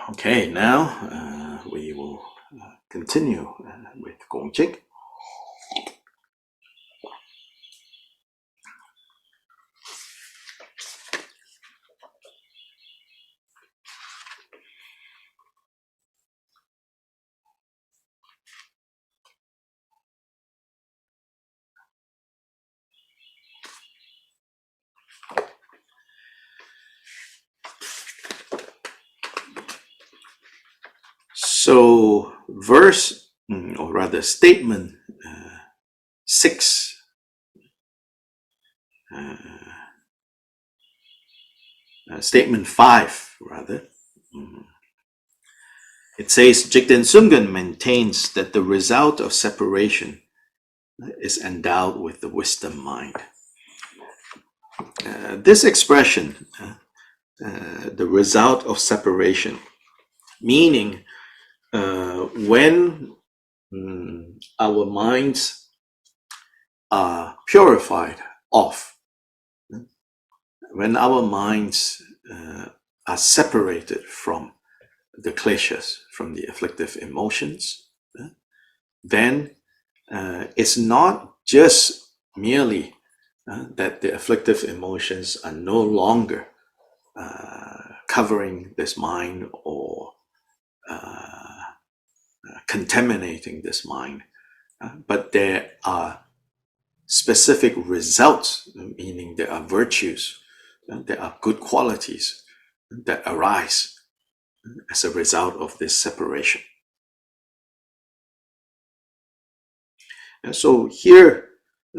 Okay, now we will continue with Gongchik. So, verse, or rather statement 6, statement 5, rather. It says, Jigten Sumgon maintains that the result of separation is endowed with the wisdom mind. This expression, the result of separation, meaning when our minds are purified of, when our minds are separated from the kleshas, from the afflictive emotions, then it's not just merely that the afflictive emotions are no longer covering this mind or contaminating this mind, but there are specific results, meaning there are virtues, there are good qualities that arise as a result of this separation. And so here,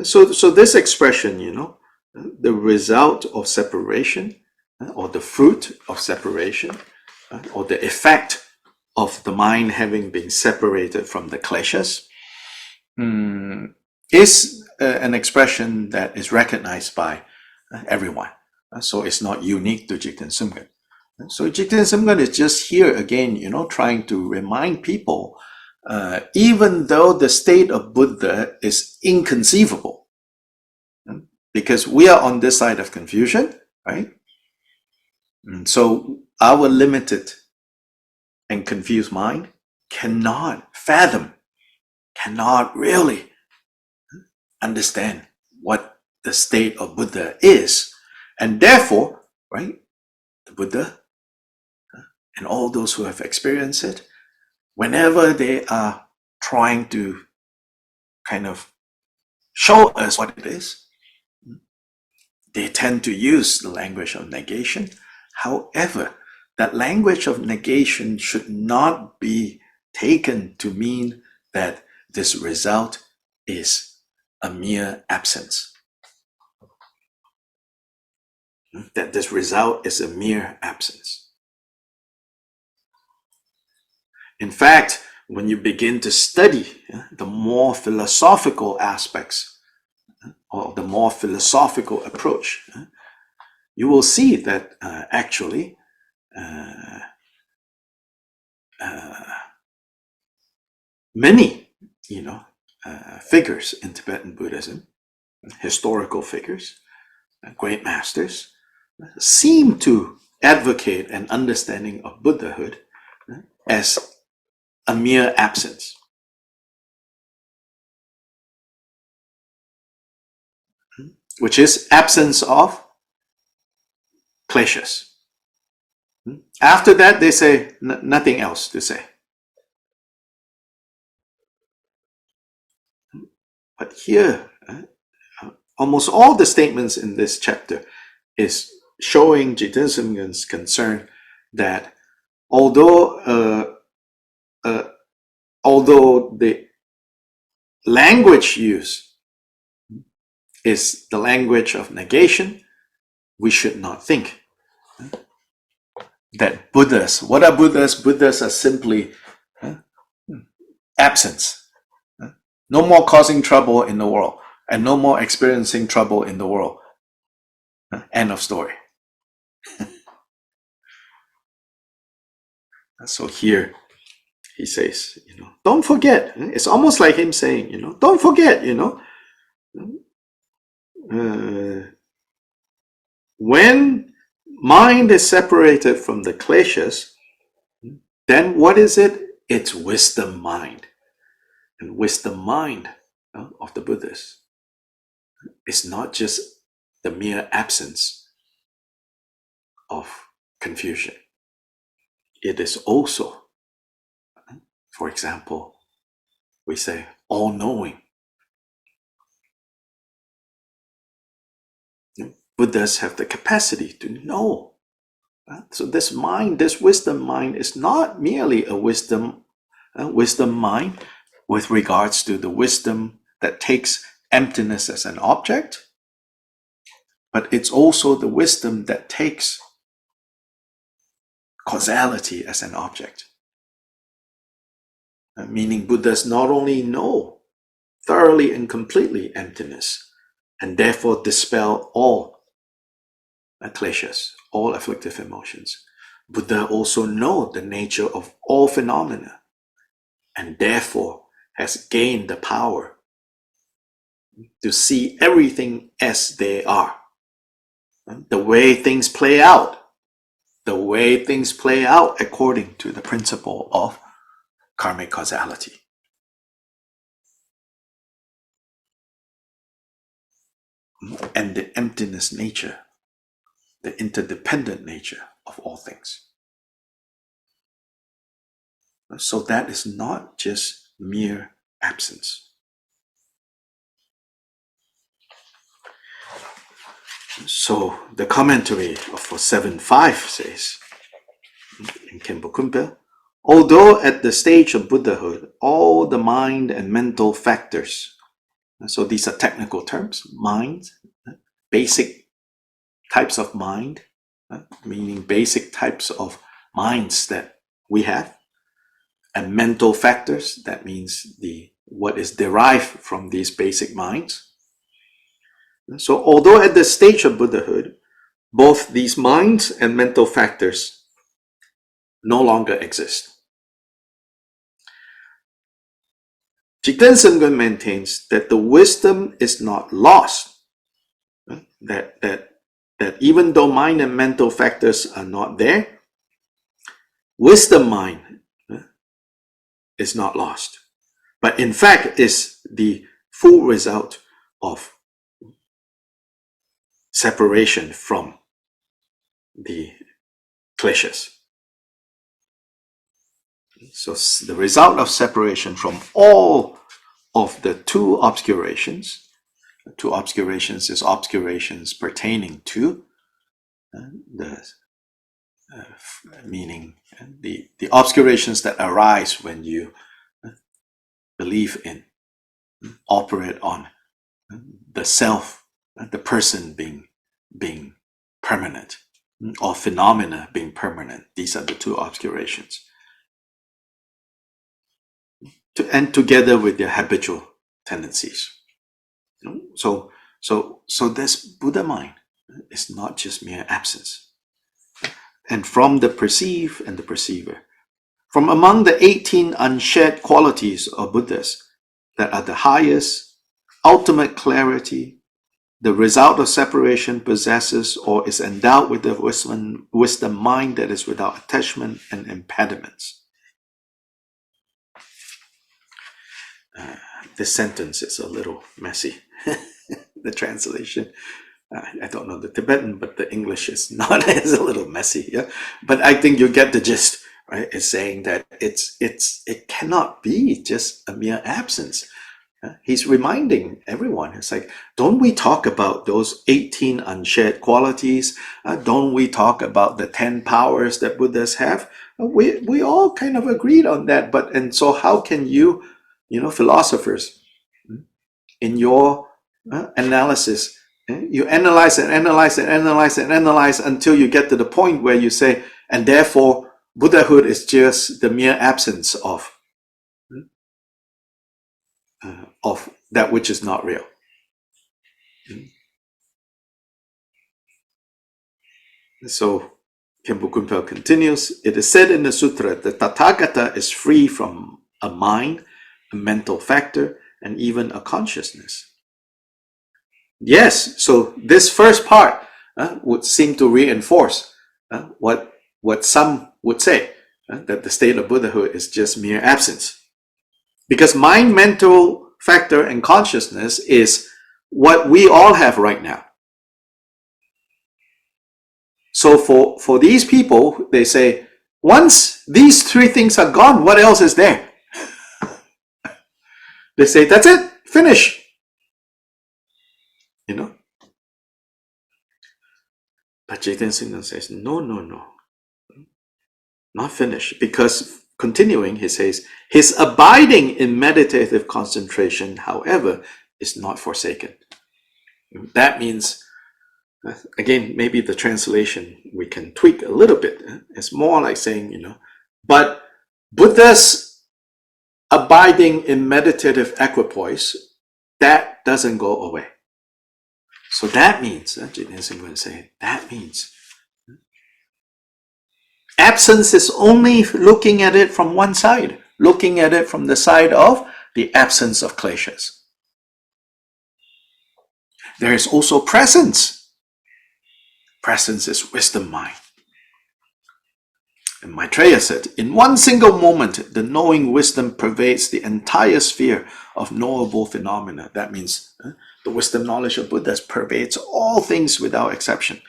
so this expression, the result of separation, or the fruit of separation, or the effect of the mind having been separated from the kleshas, is an expression that is recognized by everyone. So it's not unique to Jigten Sumgon. So Jigten Sumgon is just here again, trying to remind people, even though the state of Buddha is inconceivable, because we are on this side of confusion, right? And so our limited and confused mind cannot fathom, cannot really understand what the state of Buddha is. And therefore, right, the Buddha and all those who have experienced it, whenever they are trying to kind of show us what it is, they tend to use the language of negation. However, that language of negation should not be taken to mean that this result is a mere absence. That this result is a mere absence. In fact, when you begin to study the more philosophical aspects or the more philosophical approach, you will see that actually many, figures in Tibetan Buddhism, historical figures, great masters, seem to advocate an understanding of Buddhahood as a mere absence. Which is absence of kleshas. After that, they say nothing else to say. But here, almost all the statements in this chapter is showing Jigten Sumgon's concern that although the language used is the language of negation, we should not think that Buddhas, what are Buddhas? Buddhas are simply absence. No more causing trouble in the world and no more experiencing trouble in the world. End of story. So here he says, don't forget. It's almost like him saying, don't forget, when mind is separated from the kleshas, then what is it? It's wisdom mind. And wisdom mind of the Buddhists is not just the mere absence of confusion. It is also, for example, we say all-knowing. Buddhas have the capacity to know. So this mind, this wisdom mind, is not merely a wisdom mind with regards to the wisdom that takes emptiness as an object, but it's also the wisdom that takes causality as an object. Meaning Buddhas not only know thoroughly and completely emptiness, and therefore dispel all kleshas, all afflictive emotions. Buddha also knows the nature of all phenomena, and therefore has gained the power to see everything as they are. The way things play out. The way things play out according to the principle of karmic causality. And the emptiness nature, the interdependent nature of all things. So that is not just mere absence. So the commentary for 7.5 says, in Khenpo Kunpal, although at the stage of Buddhahood, all the mind and mental factors, so these are technical terms, mind, basic types of mind, meaning basic types of minds that we have, and mental factors, that means what is derived from these basic minds. So although at the stage of Buddhahood, both these minds and mental factors no longer exist, Jigten Sumgon maintains that the wisdom is not lost, that even though mind and mental factors are not there, wisdom mind is not lost, but in fact is the full result of separation from the kleshas. So the result of separation from all of the two obscurations is obscurations pertaining to meaning the obscurations that arise when you believe in, operate on the self, the person being permanent, or phenomena being permanent. These are the two obscurations. And together with their habitual tendencies. So this Buddha mind is not just mere absence. And from the perceive and the perceiver, from among the 18 unshared qualities of Buddhas that are the highest, ultimate clarity, the result of separation possesses or is endowed with the wisdom mind that is without attachment and impediments. This sentence is a little messy. The translation, I don't know the Tibetan, but the English is not. It's a little messy. Yeah, but I think you get the gist. Right? It's saying that it cannot be just a mere absence. He's reminding everyone. It's like, don't we talk about those 18 unshared qualities? Don't we talk about the 10 powers that Buddhas have? We all kind of agreed on that. And so how can you philosophers, in your analysis, you analyze and analyze and analyze and analyze until you get to the point where you say, and therefore Buddhahood is just the mere absence of that which is not real. So Khenpo Kunpal continues, it is said in the sutra that Tathagata is free from a mind, a mental factor, and even a consciousness. Yes, so this first part would seem to reinforce what some would say. that the state of Buddhahood is just mere absence. Because mind, mental factor, and consciousness is what we all have right now. So for these people, they say, once these three things are gone, what else is there? They say, that's it, finish. You know? But Jigten Sumgon says, no, not finished. Because continuing, he says, his abiding in meditative concentration, however, is not forsaken. That means, again, maybe the translation we can tweak a little bit. It's more like saying, you know, but Buddha's abiding in meditative equipoise, that doesn't go away. So that means, Jigten Sumgon say, that means absence is only looking at it from one side, looking at it from the side of the absence of kleshas. There is also presence. Presence is wisdom mind. And Maitreya said, in one single moment, the knowing wisdom pervades the entire sphere of knowable phenomena. That means the wisdom knowledge of Buddha pervades all things without exception.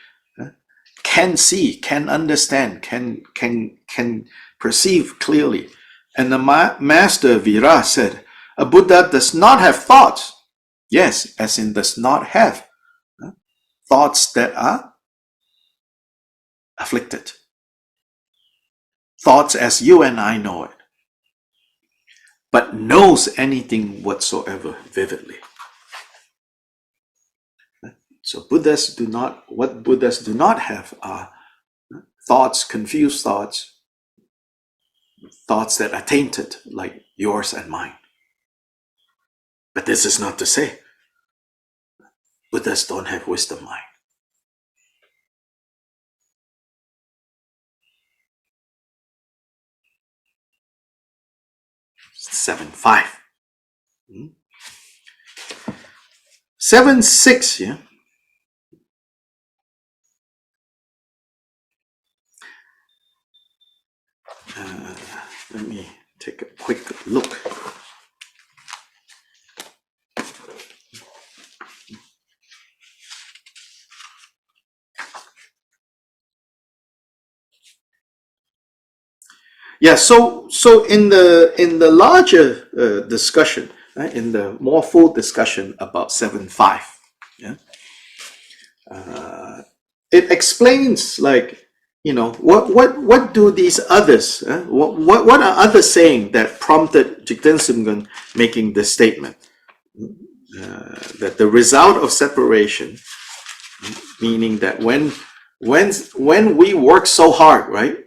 Can see, can understand, can perceive clearly. And the master Vira said, a Buddha does not have thoughts. Yes, as in does not have thoughts that are afflicted. Thoughts as you and I know it. But knows anything whatsoever vividly. So Buddhas do not, what Buddhas do not have are thoughts, confused thoughts, thoughts that are tainted like yours and mine. But this is not to say Buddhas don't have wisdom mind. Seven five. 7.6, yeah. Let me take a quick look. Yeah, so in the larger discussion, right, in the more full discussion about 7.5, yeah, it explains, like, you know, what do these others, what are others saying that prompted Jigten Sumgon making this statement, that the result of separation, meaning that when we work so hard, right,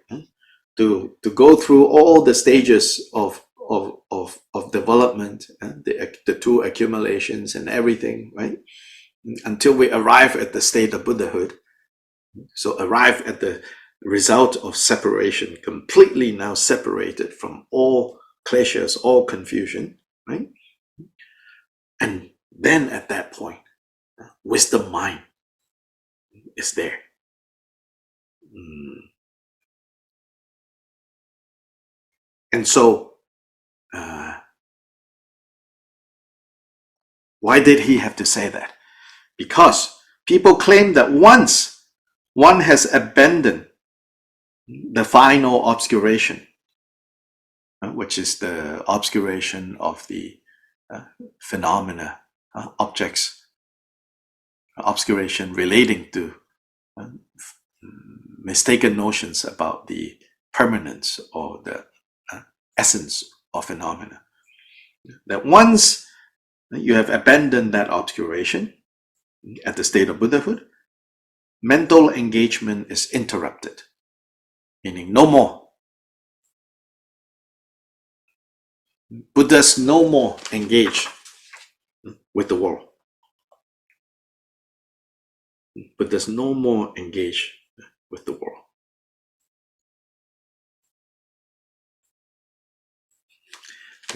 to go through all the stages of development, the two accumulations and everything, right, until we arrive at the state of Buddhahood. So arrive at the result of separation, completely now separated from all kleshas, all confusion, right? And then at that point, wisdom mind is there. And so, why did he have to say that? Because people claim that once one has abandoned the final obscuration, which is the obscuration of the phenomena, objects, obscuration relating to mistaken notions about the permanence or the essence of phenomena. That once you have abandoned that obscuration at the state of Buddhahood, mental engagement is interrupted, meaning no more. Buddhas no more engage with the world. Buddhas no more engage with the world.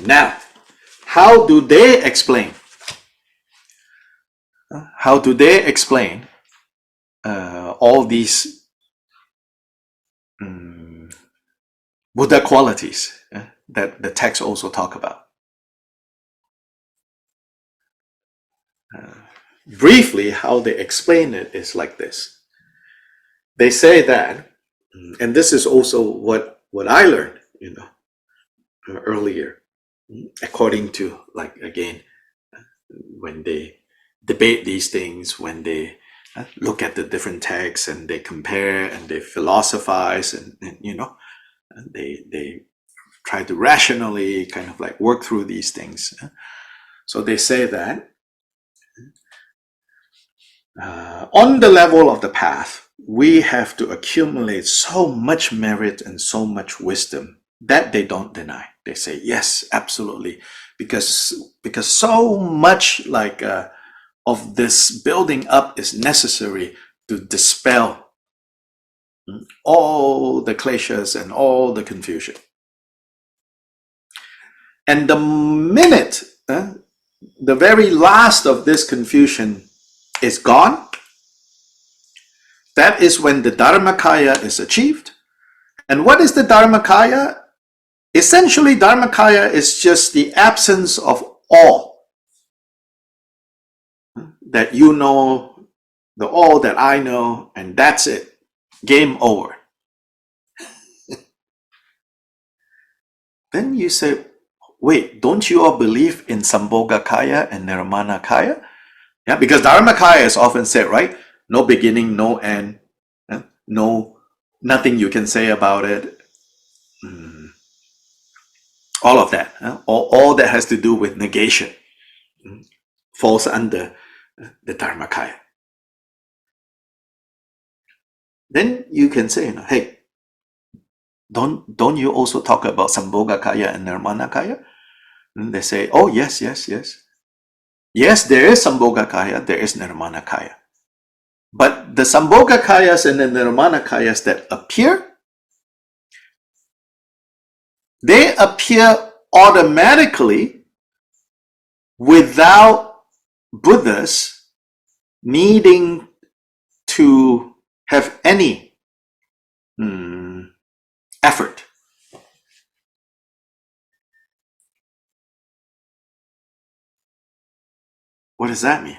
Now, how do they explain? How do they explain all these Buddha qualities that the text also talk about. Briefly, how they explain it is like this. They say that, and this is also what I learned, earlier, according to, like, again, when they debate these things, when they look at the different texts and they compare and they philosophize and they try to rationally kind of like work through these things. So they say that on the level of the path, we have to accumulate so much merit and so much wisdom that they don't deny. They say, yes, absolutely, because so much like of this building up is necessary to dispel all the kleshas and all the confusion. And the minute the very last of this confusion is gone, that is when the Dharmakaya is achieved. And what is the Dharmakaya? Essentially, Dharmakaya is just the absence of all. That you know, the all that I know, and that's it. Game over. Then you say, wait, don't you all believe in Sambhogakaya and Nirmanakaya? Yeah, because Dharmakaya is often said, right? No beginning, no end, nothing you can say about it. All of that, all that has to do with negation falls under the Dharmakaya. Then you can say, hey, don't you also talk about Sambhogakaya and Nirmanakaya? And they say, oh, yes. Yes, there is Sambhogakaya, there is Nirmanakaya. But the Sambhogakayas and the Nirmanakayas that appear, they appear automatically without Buddhas needing to have any effort. What does that mean?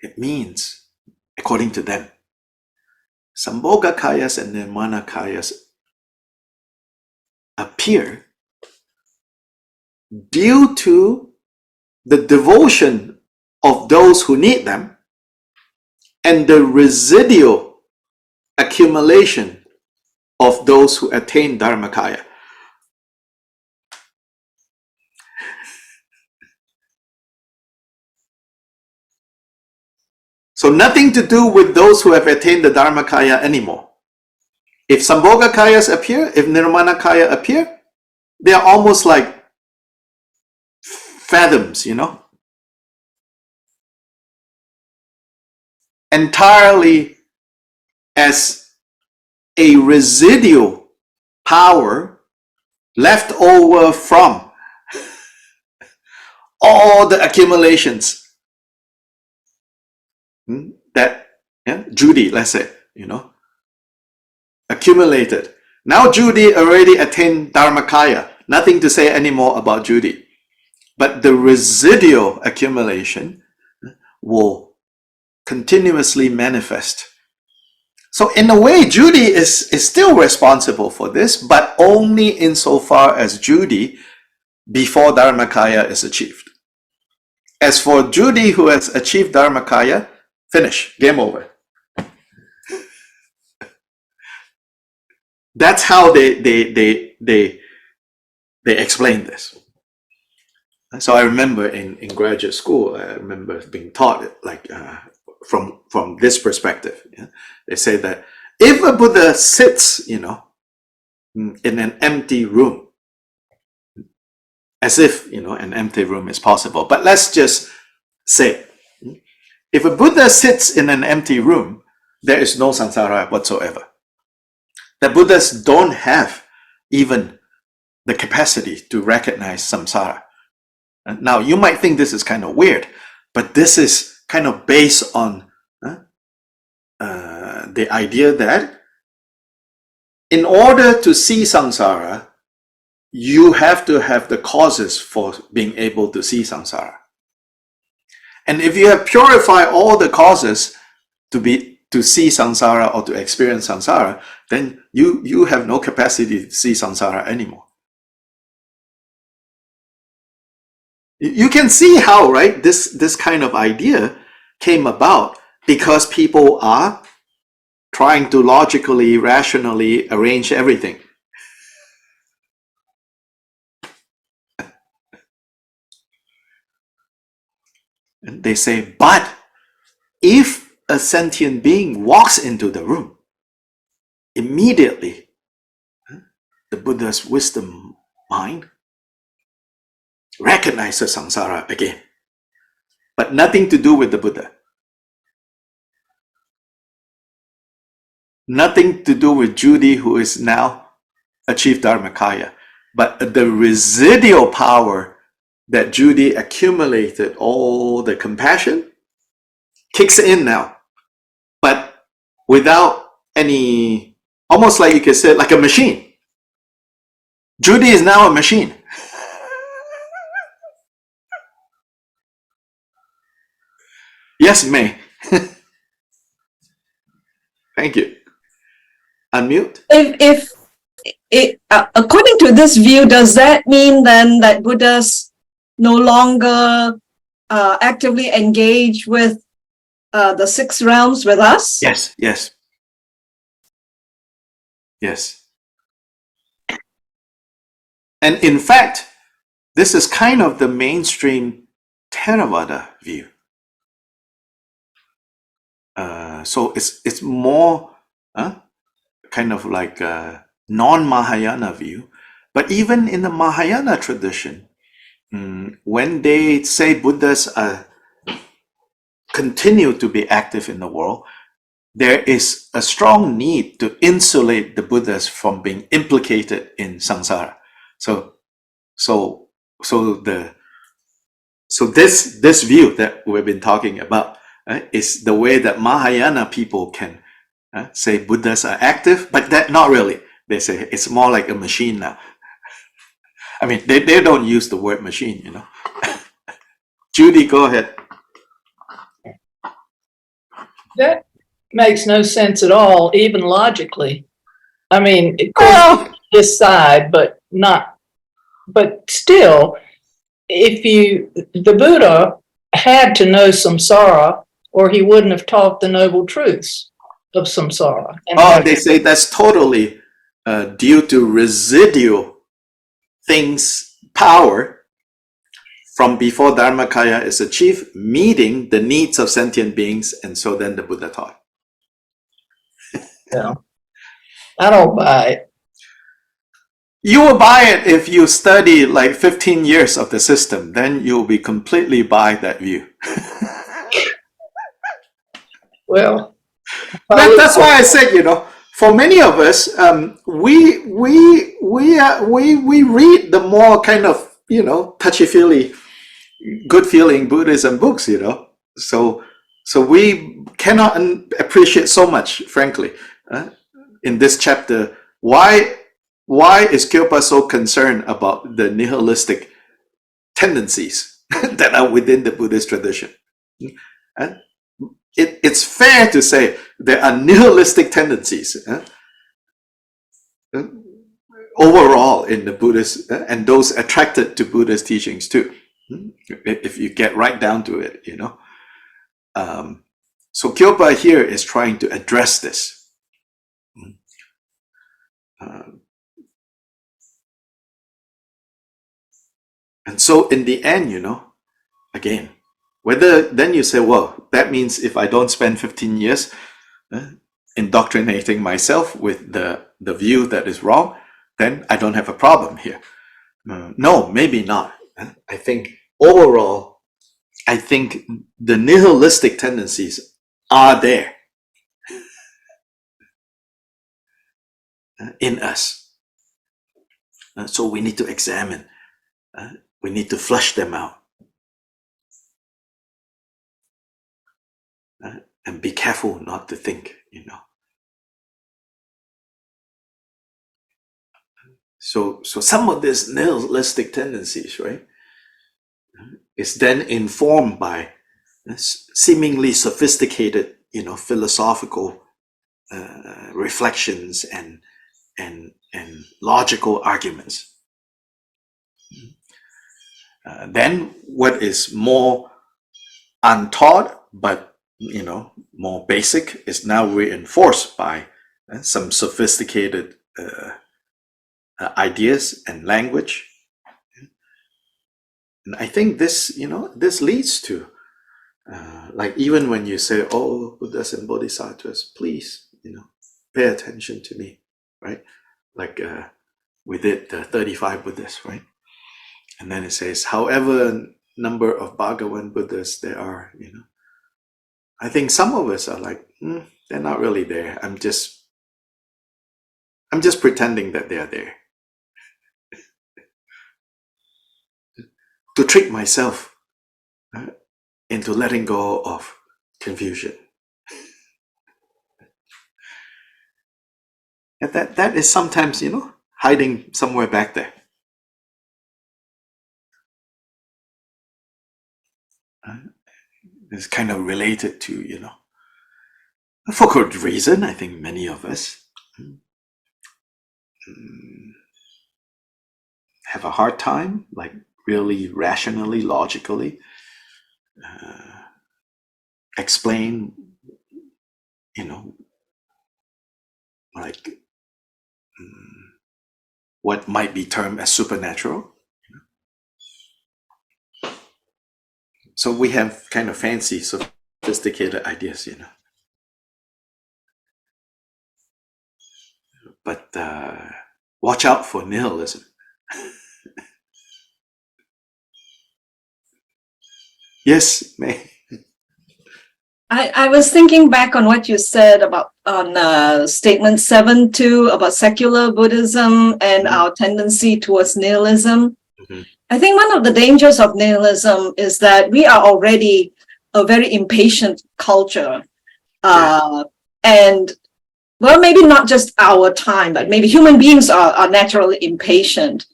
It means, according to them, Sambhogakayas and Nirmanakayas appear due to the devotion of those who need them and the residual accumulation of those who attain Dharmakaya. So nothing to do with those who have attained the Dharmakaya anymore. If Sambhogakayas appear, if Nirmanakaya appear, they are almost like fathoms, entirely as a residual power left over from all the accumulations that Judy, let's say, accumulated. Now Judy already attained Dharmakaya. Nothing to say anymore about Judy. But the residual accumulation will continuously manifest. So in a way, Judy is still responsible for this, but only insofar as Judy before Dharmakaya is achieved. As for Judy who has achieved Dharmakaya, finish, game over. That's how they explain this. So I remember in graduate school, I remember being taught like from this perspective. They say that if a Buddha sits, in an empty room, as if an empty room is possible, but let's just say, if a Buddha sits in an empty room, there is no samsara whatsoever. The Buddhas don't have even the capacity to recognize samsara. Now, you might think this is kind of weird, but this is kind of based on the idea that in order to see samsara, you have to have the causes for being able to see samsara. And if you have purified all the causes to see samsara or to experience samsara, then you have no capacity to see samsara anymore. You can see how, right, this kind of idea came about because people are trying to logically, rationally arrange everything. And they say, but if a sentient being walks into the room, immediately the Buddha's wisdom mind recognizes samsara again, but nothing to do with the Buddha. Nothing to do with Judy, who is now achieved Dharmakaya, but the residual power that Judy accumulated, all the compassion, kicks in now, but without any, almost like you could say, like a machine. Judy is now a machine. Yes, May. Thank you. Unmute. According to this view, does that mean then that Buddhas no longer actively engage with the six realms with us? Yes, yes. Yes. And in fact, this is kind of the mainstream Theravada view. So it's more kind of like a non-Mahayana view. But even in the Mahayana tradition, when they say Buddhas continue to be active in the world, there is a strong need to insulate the Buddhas from being implicated in samsara. So this view that we've been talking about is the way that Mahayana people can say Buddhas are active, but that not really. They say it's more like a machine now. I mean, they don't use the word machine, you know. Judy, go ahead. That makes no sense at all, even logically. I mean, of course, Well, this side, but still, the Buddha had to know samsara, or he wouldn't have taught the noble truths of samsara. And they say that's totally due to residual things, power from before Dharmakaya is achieved, meeting the needs of sentient beings, and so then the Buddha taught. yeah, I don't buy it. You will buy it if you study like 15 years of the system, then you'll be completely by that view. Well, That's why I said, you know, for many of us, we read the more kind of, you know, touchy-feely, good-feeling Buddhism books, you know. So we cannot appreciate so much, frankly, in this chapter. Why is Kyobpa so concerned about the nihilistic tendencies that are within the Buddhist tradition? And it's fair to say there are nihilistic tendencies overall in the Buddhist, and those attracted to Buddhist teachings too, if you get right down to it, you know. So Kyobpa here is trying to address this. And so in the end, you know, again, whether then you say, well, that means if I don't spend 15 years indoctrinating myself with the view that is wrong, then I don't have a problem here. No, maybe not. I think overall, I think the nihilistic tendencies are there in us. So we need to examine. We need to flush them out. And be careful not to think, you know. So some of these nihilistic tendencies, right, is then informed by seemingly sophisticated, philosophical reflections and logical arguments. Then what is more untaught but more basic is now reinforced by some sophisticated ideas and language. And I think this this leads to like even when you say, oh, Buddhas and Bodhisattvas, please pay attention to me, right? Like we did the 35 Buddhas, right? And then it says, however number of Bhagavan Buddhas there are, I think some of us are like, they're not really there. I'm just pretending that they're there to trick myself into letting go of confusion. And that is sometimes, hiding somewhere back there. It's kind of related to, for good reason, I think many of us have a hard time, like really rationally, logically explain, like what might be termed as supernatural. So we have kind of fancy, sophisticated ideas, But watch out for nihilism. Yes, May. I was thinking back on what you said about on statement 7.2 about secular Buddhism and our tendency towards nihilism. I think one of the dangers of nihilism is that we are already a very impatient culture. And well, maybe not just our time, but maybe human beings are naturally impatient.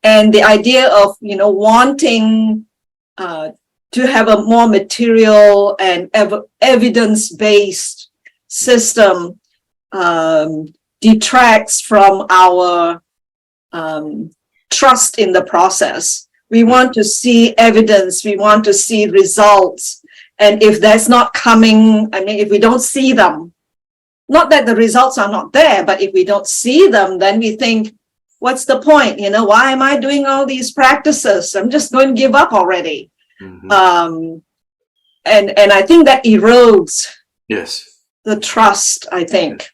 And the idea of, wanting to have a more material and evidence-based system detracts from our trust in the process. We want to see evidence, we want to see results. And if that's not coming, if we don't see them, not that the results are not there, but if we don't see them, then we think, what's the point? Why am I doing all these practices? I'm just going to give up already. And I think that erodes the trust, I think.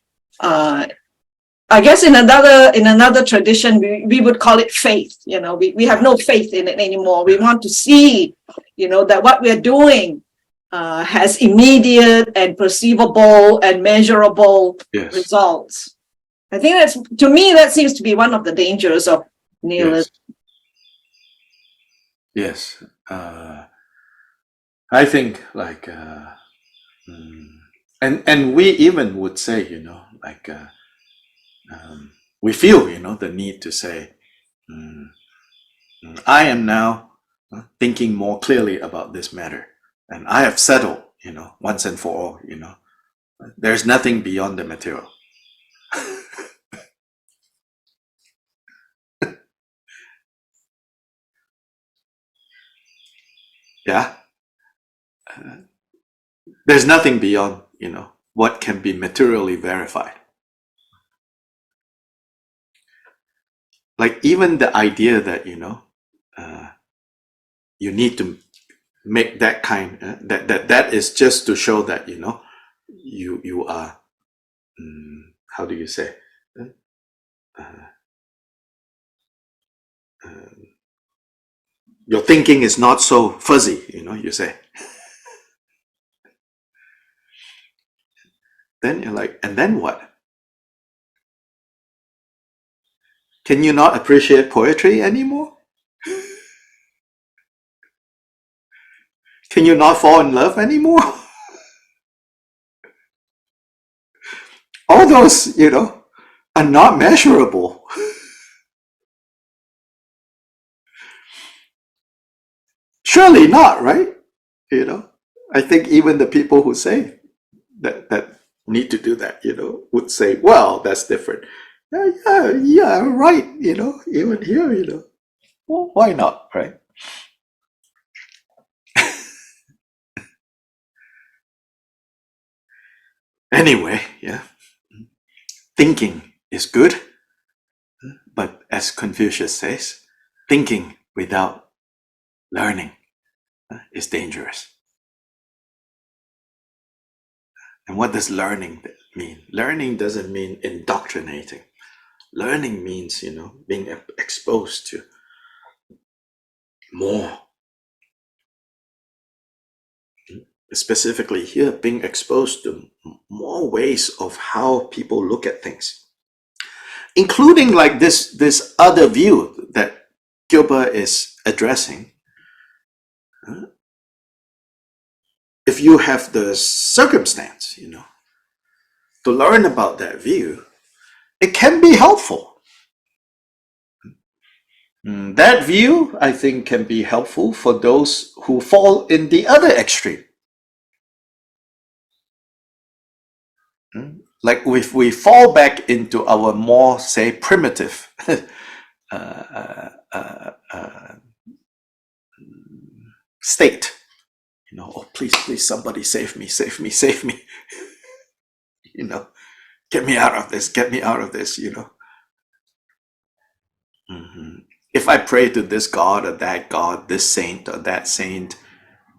I guess in another tradition, we would call it faith. We have no faith in it anymore. We want to see, that what we're doing has immediate and perceivable and measurable results. I think to me, that seems to be one of the dangers of nihilism. Yes. I think like, and we even would say, like, we feel, the need to say, I am now thinking more clearly about this matter, and I have settled, once and for all, there's nothing beyond the material. Yeah. There's nothing beyond, what can be materially verified. Like even the idea that, you need to make that kind, that is just to show that, you are, how do you say, your thinking is not so fuzzy, you say. Then you're like, and then what? Can you not appreciate poetry anymore? Can you not fall in love anymore? All those, are not measurable. Surely not, right? You know, I think even the people who say that need to do that, you know, would say, well, that's different. Yeah, right. You know, even here, you know, well, why not, right? Anyway, yeah, thinking is good, but as Confucius says, thinking without learning is dangerous. And what does learning mean? Learning doesn't mean indoctrinating. Learning means, you know, being exposed to more. Specifically here, being exposed to more ways of how people look at things, including like this other view that Kyobpa is addressing. If you have the circumstance, you know, to learn about that view, it can be helpful. That view, I think, can be helpful for those who fall in the other extreme. Like if we fall back into our more, say, primitive state, you know, oh, please, somebody save me, you know, get me out of this, you know. If I pray to this God or that God, this saint or that saint,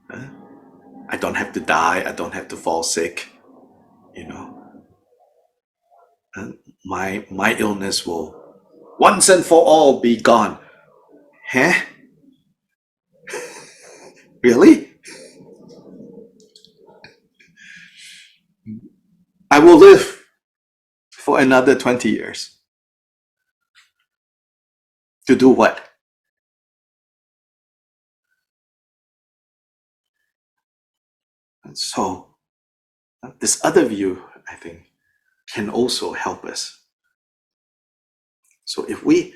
I don't have to die, I don't have to fall sick, you know. And my illness will once and for all be gone. Huh? Really? I will live for another 20 years. To do what? And so, this other view, I think, can also help us. So if we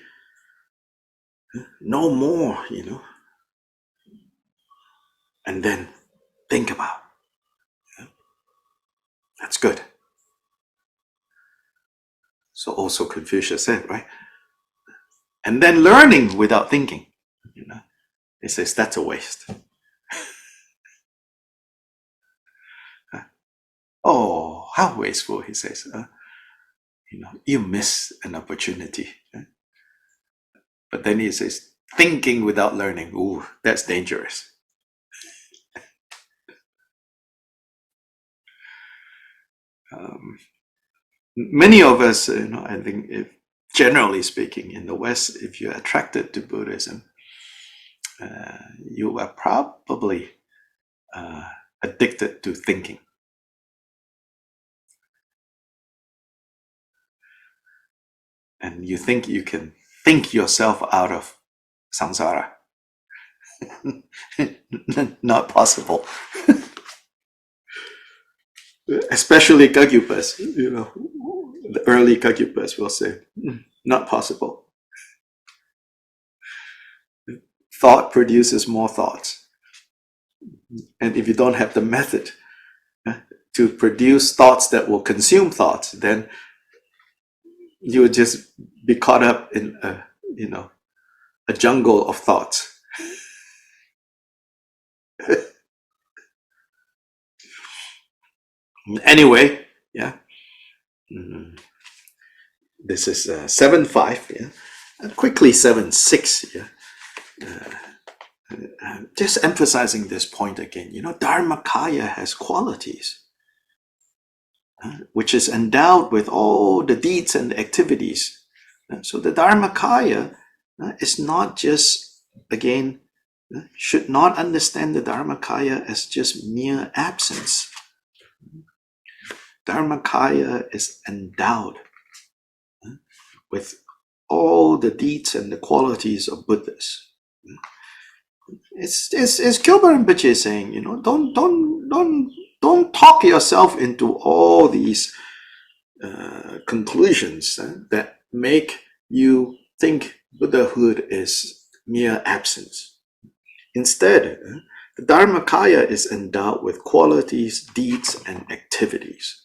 know more, you know, and then think about, that's good. So also Confucius said, right? And then learning without thinking, you know, he says that's a waste. Oh, how wasteful, he says. You know, you miss an opportunity. But then he says, thinking without learning, ooh, that's dangerous. Many of us, you know, I think, generally speaking, in the West, if you're attracted to Buddhism, you are probably addicted to thinking. And you think you can think yourself out of samsara. Not possible. Especially Kagyupas, you know, the early Kagyupas will say, not possible. Thought produces more thoughts. And if you don't have the method to produce thoughts that will consume thoughts, then you would just be caught up in a jungle of thoughts. Anyway, yeah. This is 7.5, yeah. And quickly 7.6, yeah. Just emphasizing this point again, you know, Dharmakaya has qualities, which is endowed with all the deeds and the activities. So the Dharmakaya is not just, again, should not understand the Dharmakaya as just mere absence. Dharmakaya is endowed with all the deeds and the qualities of Buddhas. It's Kyobpa Rinpoche saying, you know, don't talk yourself into all these conclusions that make you think Buddhahood is mere absence. Instead, the Dharmakaya is endowed with qualities, deeds, and activities.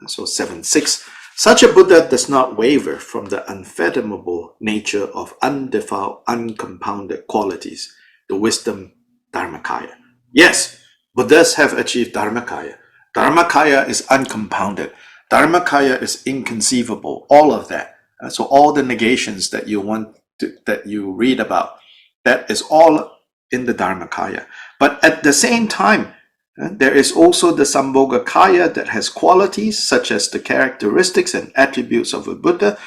So 7.6, such a Buddha does not waver from the unfathomable nature of undefiled, uncompounded qualities, the wisdom Dharmakaya. Yes, Buddhas have achieved Dharmakaya. Dharmakaya is uncompounded. Dharmakaya is inconceivable, all of that. So all the negations that you read about, that is all in the Dharmakaya. But at the same time, there is also the Sambhogakaya that has qualities such as the characteristics and attributes of a Buddha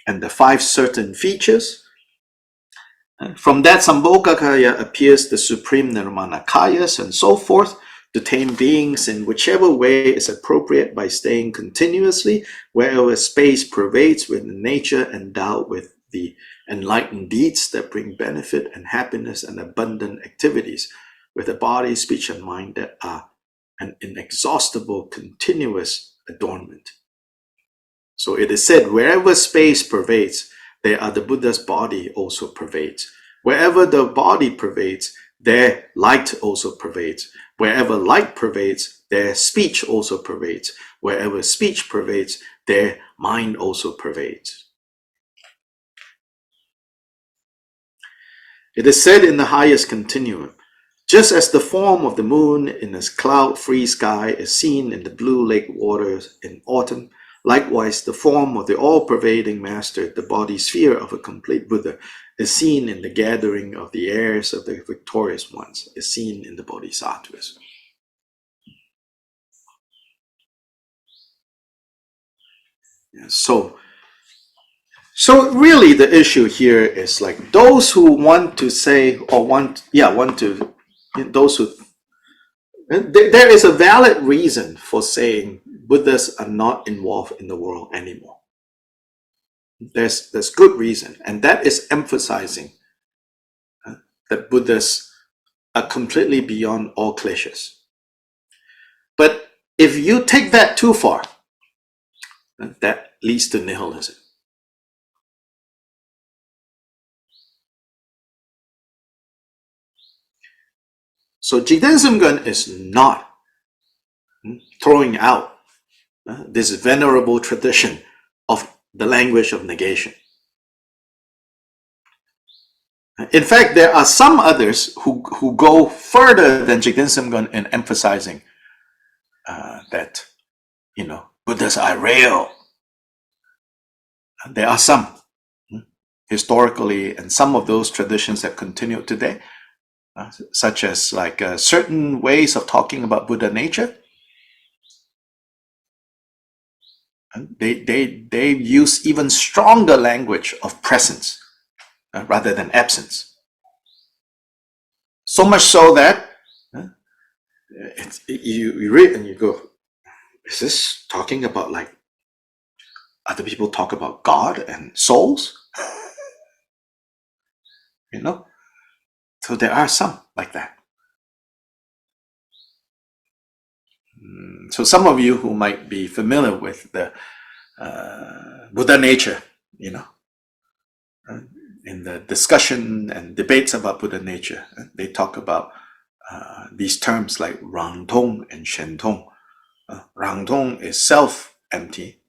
and the 5 certain features. From that Sambhogakaya appears the supreme Nirmanakayas and so forth, to tame beings in whichever way is appropriate by staying continuously wherever space pervades with nature endowed with the enlightened deeds that bring benefit and happiness and abundant activities, with a body, speech, and mind that are an inexhaustible, continuous adornment. So it is said, wherever space pervades, there are the Buddha's body also pervades. Wherever the body pervades, there light also pervades. Wherever light pervades, there speech also pervades. Wherever speech pervades, there mind also pervades. It is said in the highest continuum, just as the form of the moon in a cloud-free sky is seen in the blue lake waters in autumn, likewise the form of the all-pervading master, the body sphere of a complete Buddha, is seen in the gathering of the heirs of the victorious ones, is seen in the bodhisattvas. So really the issue here is like those who want to say or those who, there is a valid reason for saying Buddhas are not involved in the world anymore. There's good reason, and that is emphasizing that Buddhas are completely beyond all kleshas. But if you take that too far, that leads to nihilism. So Jigten Sumgon is not throwing out this venerable tradition of the language of negation. In fact, there are some others who go further than Jigten Sumgon in emphasizing that, Buddhas are real. There are some historically, and some of those traditions that continue today, such as like certain ways of talking about Buddha nature. They use even stronger language of presence rather than absence. So much so that you read and you go, is this talking about like other people talk about God and souls? So there are some like that. So some of you who might be familiar with the Buddha nature, in the discussion and debates about Buddha nature, they talk about these terms like Rangtong and Shentong. Rangtong is self-empty,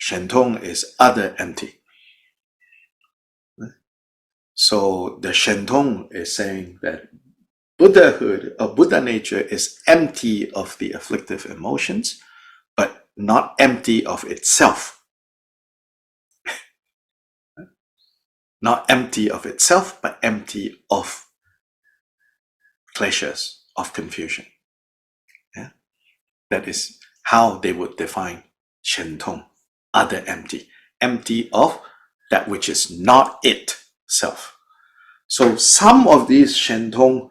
Shentong is other-empty. So the Shentong is saying that Buddhahood or Buddha nature is empty of the afflictive emotions, but not empty of itself. Not empty of itself, but empty of kleshas, of confusion. Yeah? That is how they would define Shentong, other empty. Empty of that which is not itself. So some of these Shentong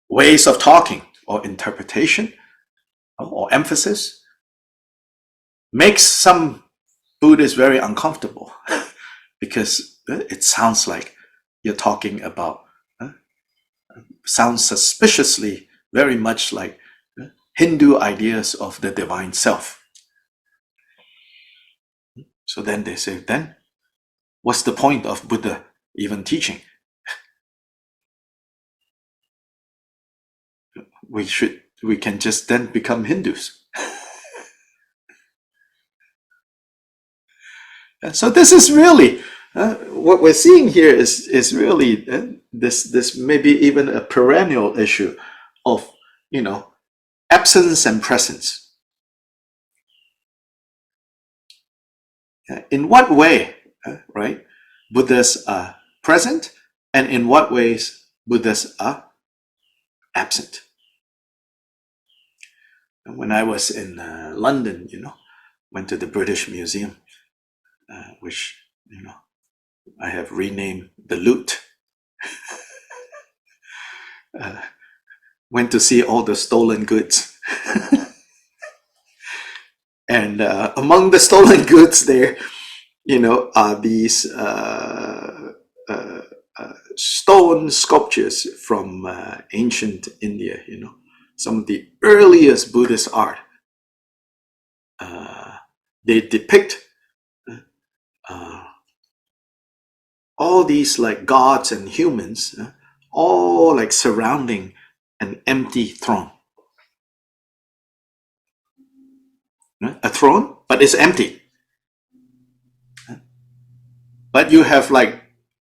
ways of talking or interpretation or emphasis makes some Buddhists very uncomfortable because it sounds like you're talking about, sounds suspiciously very much like Hindu ideas of the divine self. So then they say, then What's the point of Buddha even teaching? We can just then become Hindus. And so this is really what we're seeing here is really this maybe even a perennial issue of, you know, absence and presence. In what way, right? Buddhas are present, and in what ways Buddhas are absent. And when I was in London, you know, went to the British Museum, which, you know, I have renamed the Loot. Went to see all the stolen goods. And among the stolen goods there, you know, are these stone sculptures from ancient India, you know, some of the earliest Buddhist art. They depict all these like gods and humans, all like surrounding an empty throne. A throne, but it's empty. But you have like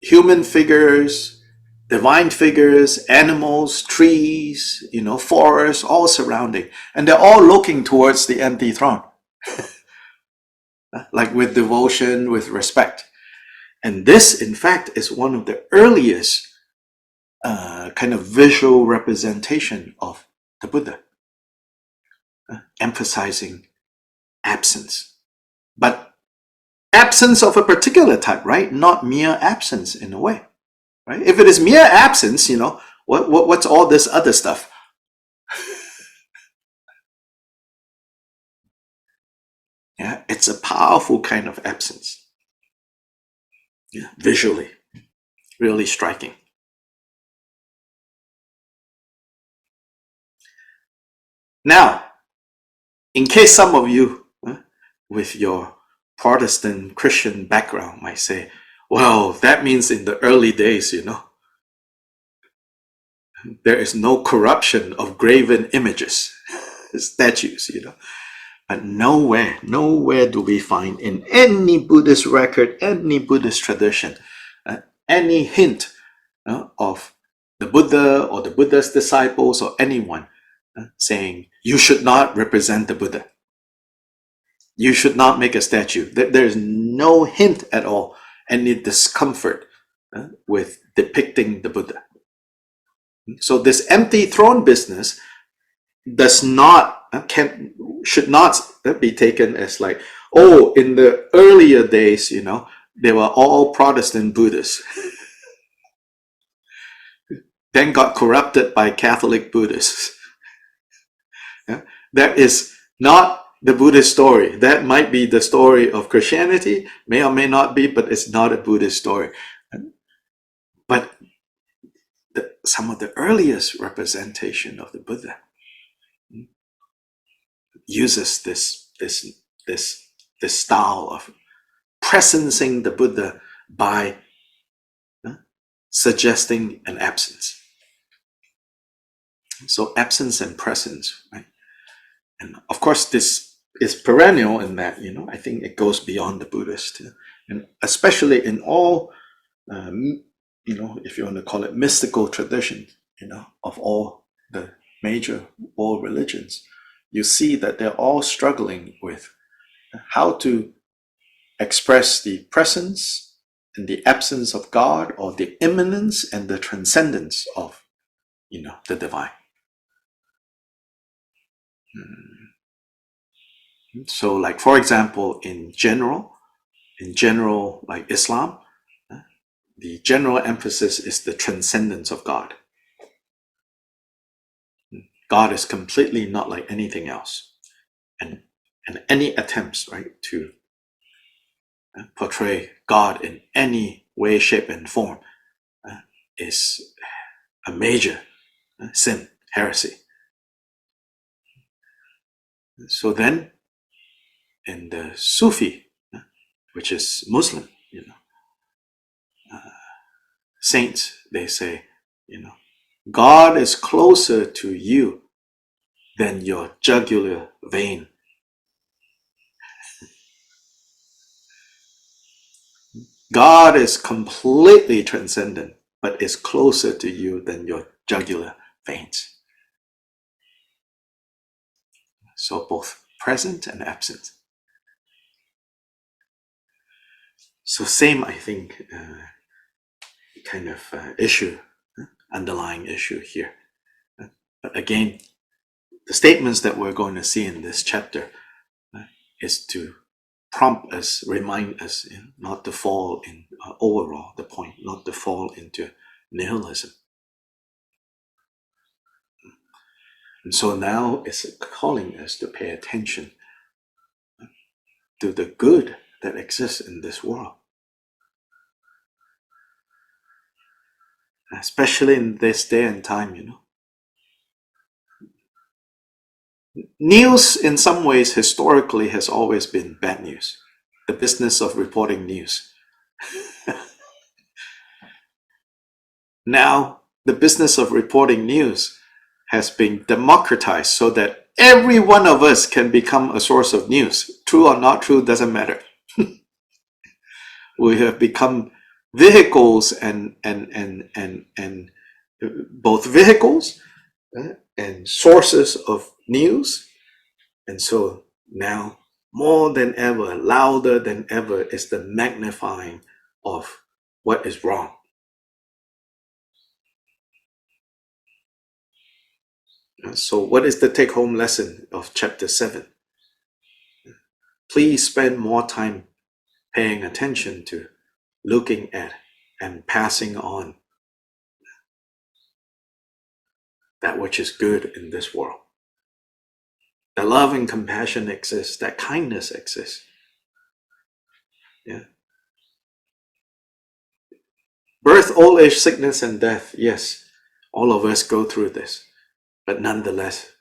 human figures, divine figures, animals, trees, you know, forests, all surrounding. And they're all looking towards the empty throne. Like with devotion, with respect. And this, in fact, is one of the earliest kind of visual representation of the Buddha, emphasizing absence. But absence of a particular type, right? Not mere absence in a way, right? If it is mere absence, you know, what's all this other stuff? Yeah, it's a powerful kind of absence. Yeah, visually, really striking. Now, in case some of you with your Protestant Christian background might say, well, that means in the early days, you know, there is no corruption of graven images, statues, you know. But nowhere do we find in any Buddhist record, any Buddhist tradition, any hint of the Buddha or the Buddha's disciples or anyone saying, you should not represent the Buddha. You should not make a statue. There's no hint at all, any discomfort with depicting the Buddha. So this empty throne business should not be taken as like, oh, in the earlier days, you know, they were all Protestant Buddhists. Then got corrupted by Catholic Buddhists. Yeah? That is not the Buddhist story. That might be the story of Christianity, may or may not be, but it's not a Buddhist story. But some of the earliest representation of the Buddha uses this style of presencing the Buddha by suggesting an absence. So absence and presence, right? And of course, this is perennial in that, you know, I think it goes beyond the Buddhist, and especially in all, you know, if you want to call it mystical tradition, you know, of all the major world religions, you see that they're all struggling with how to express the presence and the absence of God, or the immanence and the transcendence of, you know, the divine. So like, for example, in general, like Islam, the general emphasis is the transcendence of God. God is completely not like anything else. And any attempts, right, to portray God in any way, shape, and form is a major sin, heresy. So then, in the Sufi, which is Muslim, you know, saints, they say, God is closer to you than your jugular vein. God is completely transcendent, but is closer to you than your jugular veins. So both present and absent. So same, I think, kind of issue, underlying issue here. But again, the statements that we're going to see in this chapter is to prompt us, remind us, not to fall in overall the point, not to fall into nihilism. And so now it's calling us to pay attention to the good that exists in this world. Especially in this day and time, News, in some ways, historically has always been bad news. The business of reporting news. Now, the business of reporting news has been democratized so that every one of us can become a source of news. True or not true, doesn't matter. We have become vehicles and both vehicles and sources of news. And so now, more than ever, louder than ever, is the magnifying of what is wrong. So what is the take-home lesson of chapter 7? Please spend more time paying attention to, looking at, and passing on that which is good in this world. That love and compassion exists, that kindness exists. Yeah. Birth, old age, sickness, and death, yes, all of us go through this. But nonetheless,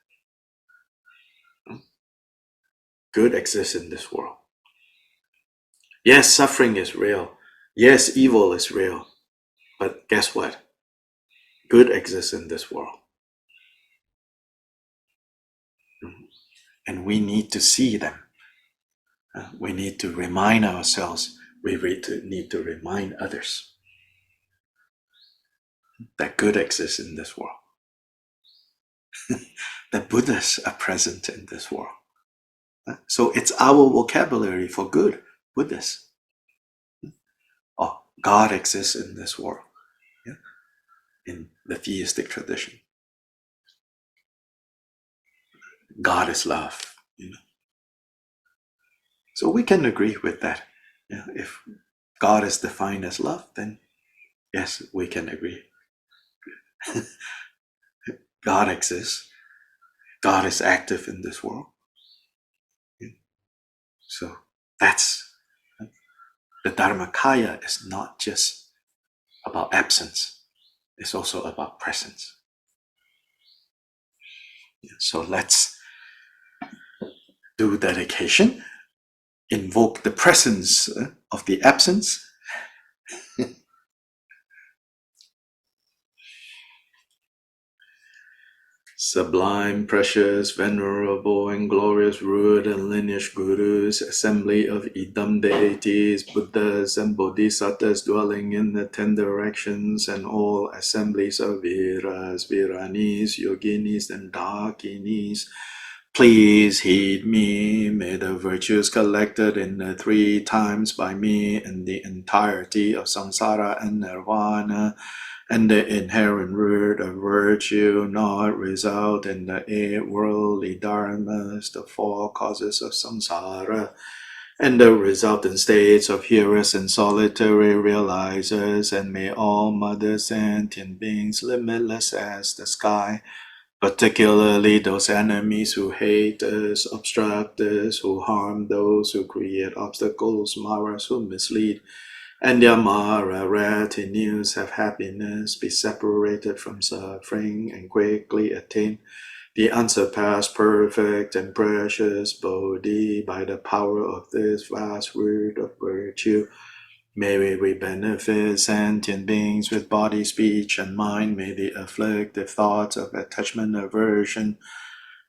good exists in this world. Yes, suffering is real. Yes, evil is real. But guess what? Good exists in this world. And we need to see them. We need to remind ourselves. We need to remind others that good exists in this world. That Buddhas are present in this world. So it's our vocabulary for good, Buddhas. Oh, God exists in this world, in the theistic tradition. God is love, So we can agree with that. If God is defined as love, then yes, we can agree. God exists. God is active in this world. So that's the Dharmakaya is not just about absence. It's also about presence. So let's do dedication, invoke the presence of the absence. Sublime, precious, venerable, and glorious root and lineage gurus, assembly of Idam deities, Buddhas and Bodhisattvas dwelling in the 10 directions, and all assemblies of Viras, Viranis, Yoginis, and Dakinis, please heed me. May the virtues collected in the 3 times by me in the entirety of samsara and nirvana, and the inherent root of virtue not result in the 8 worldly dharmas, the 4 causes of samsara, and the resultant states of hearers and solitary realizers, and may all mother sentient beings limitless as the sky, particularly those enemies who hate us, obstruct us, who harm those, who create obstacles, maras who mislead, and their Mara retinues have happiness, be separated from suffering, and quickly attain the unsurpassed, perfect, and precious Bodhi by the power of this vast root of virtue. May we benefit sentient beings with body, speech, and mind. May the afflictive thoughts of attachment, aversion,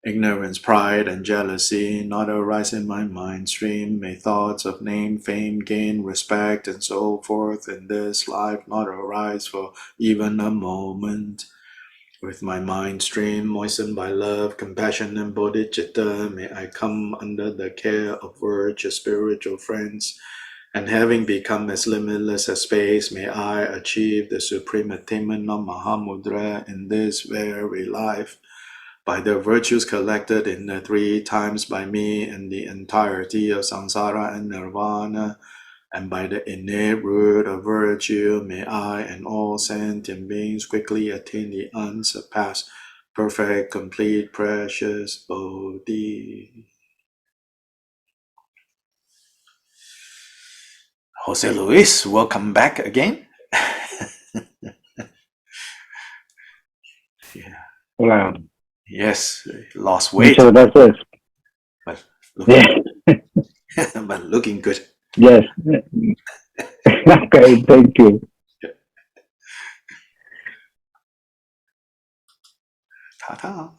ignorance, pride, and jealousy not arise in my mind stream. May thoughts of name, fame, gain, respect, and so forth in this life not arise for even a moment. With my mind stream moistened by love, compassion, and bodhicitta, may I come under the care of virtuous spiritual friends, and having become as limitless as space, may I achieve the supreme attainment of Mahamudra in this very life. By the virtues collected in the 3 times by me and the entirety of samsara and nirvana, and by the innate root of virtue, may I and all sentient beings quickly attain the unsurpassed, perfect, complete, precious Bodhi. Jose Luis, welcome back again. Yeah. Wow. Yes, lost weight, So that's it. but looking, Yeah. but looking good. Yes. Okay. Thank you. Ta-ta.